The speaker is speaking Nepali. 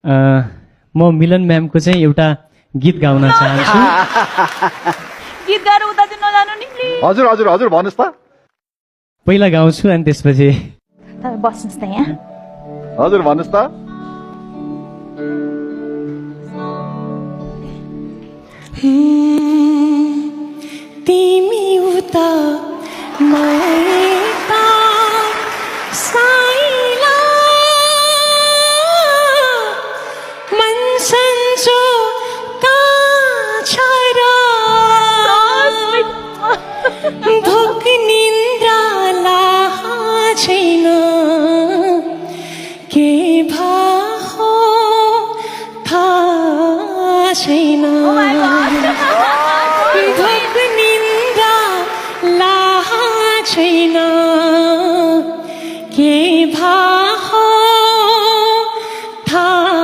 म मिलन म्यामको चाहिँ एउटा गीत गाउन चाहन्छु। गीत गाएर उता चाहिँ नजानु नि प्लिज। हजुर हजुर हजुर भन्नुहोस् त। पहिला गाउँछु अनि त्यसपछि तपाईँ बस्नुहोस् त यहाँ। हजुर भन्नुहोस् त। हे